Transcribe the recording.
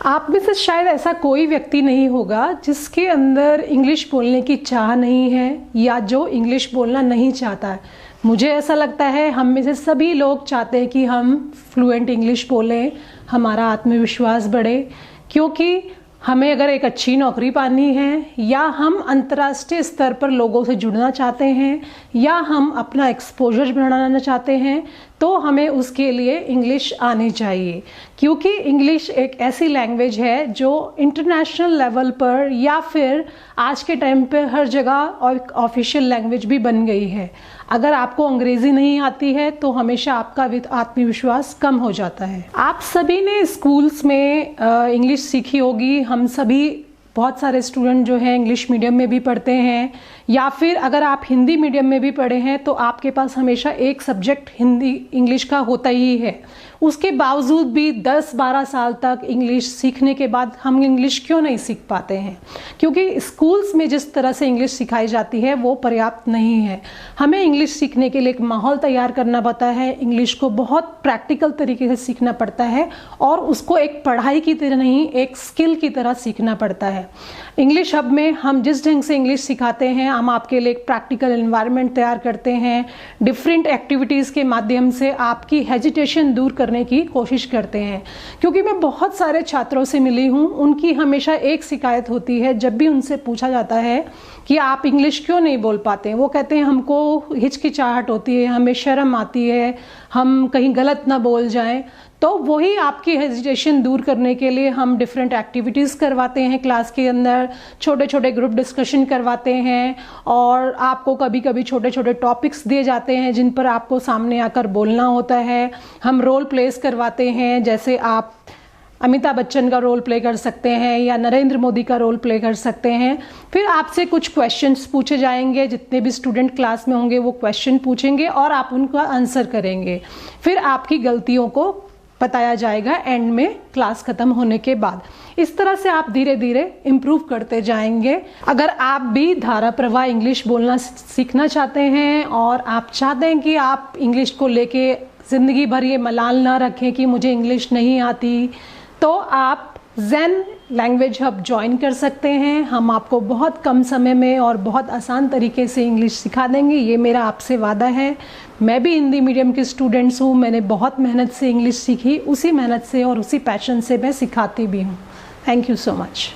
आप में से शायद ऐसा कोई व्यक्ति नहीं होगा जिसके अंदर इंग्लिश बोलने की चाह नहीं है या जो इंग्लिश बोलना नहीं चाहता है। मुझे ऐसा लगता है हम में से सभी लोग चाहते हैं कि हम फ्लुएंट इंग्लिश बोलें, हमारा आत्मविश्वास बढ़े, क्योंकि हमें अगर एक अच्छी नौकरी पानी है या हम अंतर्राष्ट्रीय स्तर पर लोगों से जुड़ना चाहते हैं या हम अपना एक्सपोजर बढ़ाना चाहते हैं तो हमें उसके लिए इंग्लिश आनी चाहिए, क्योंकि इंग्लिश एक ऐसी लैंग्वेज है जो इंटरनेशनल लेवल पर या फिर आज के टाइम पे हर जगह और ऑफिशियल लैंग्वेज भी बन गई है। अगर आपको अंग्रेज़ी नहीं आती है तो हमेशा आपका आत्मविश्वास कम हो जाता है। आप सभी ने स्कूल्स में इंग्लिश सीखी होगी। हम सभी बहुत सारे स्टूडेंट जो हैं इंग्लिश मीडियम में भी पढ़ते हैं या फिर अगर आप हिंदी मीडियम में भी पढ़े हैं तो आपके पास हमेशा एक सब्जेक्ट हिंदी इंग्लिश का होता ही है। उसके बावजूद भी 10-12 साल तक इंग्लिश सीखने के बाद हम इंग्लिश क्यों नहीं सीख पाते हैं? क्योंकि स्कूल्स में जिस तरह से इंग्लिश सिखाई जाती है वो पर्याप्त नहीं है। हमें इंग्लिश सीखने के लिए एक माहौल तैयार करना पड़ता है। इंग्लिश को बहुत प्रैक्टिकल तरीके से सीखना पड़ता है और उसको एक पढ़ाई की तरह नहीं, एक स्किल की तरह सीखना पड़ता है। इंग्लिश हब में हम जिस ढंग से इंग्लिश सिखाते हैं, हम आपके लिए एक प्रैक्टिकल एनवायरनमेंट तैयार करते हैं। डिफरेंट एक्टिविटीज़ के माध्यम से आपकी हेजिटेशन दूर करने की कोशिश करते हैं। क्योंकि मैं बहुत सारे छात्रों से मिली हूँ, उनकी हमेशा एक शिकायत होती है जब भी उनसे पूछा जाता है कि आप इंग्लिश क्यों नहीं बोल पाते हैं। वो कहते हैं हमको हिचकिचाहट होती है, हमें शर्म आती है, हम कहीं गलत ना बोल जाएं। तो वही आपकी हेजिटेशन दूर करने के लिए हम डिफरेंट एक्टिविटीज़ करवाते हैं क्लास के अंदर, छोटे छोटे ग्रुप डिस्कशन करवाते हैं और आपको कभी कभी छोटे छोटे टॉपिक्स दिए जाते हैं जिन पर आपको सामने आकर बोलना होता है। हम रोल प्लेस करवाते हैं, जैसे आप अमिताभ बच्चन का रोल प्ले कर सकते हैं या नरेंद्र मोदी का रोल प्ले कर सकते हैं। फिर आपसे कुछ क्वेश्चंस पूछे जाएंगे, जितने भी स्टूडेंट क्लास में होंगे वो क्वेश्चन पूछेंगे और आप उनका आंसर करेंगे। फिर आपकी गलतियों को बताया जाएगा एंड में क्लास खत्म होने के बाद। इस तरह से आप धीरे धीरे इम्प्रूव करते जाएंगे। अगर आप भी धारा प्रवाह इंग्लिश बोलना सीखना चाहते हैं और आप चाहते हैं कि आप इंग्लिश को लेके ज़िंदगी भर ये मलाल ना रखें कि मुझे इंग्लिश नहीं आती, तो आप ज़ेन लैंग्वेज हब ज्वाइन कर सकते हैं। हम आपको बहुत कम समय में और बहुत आसान तरीके से इंग्लिश सिखा देंगे, ये मेरा आपसे वादा है। मैं भी हिंदी मीडियम की स्टूडेंट्स हूँ, मैंने बहुत मेहनत से इंग्लिश सीखी, उसी मेहनत से और उसी पैशन से मैं सिखाती भी हूँ। Thank you so much.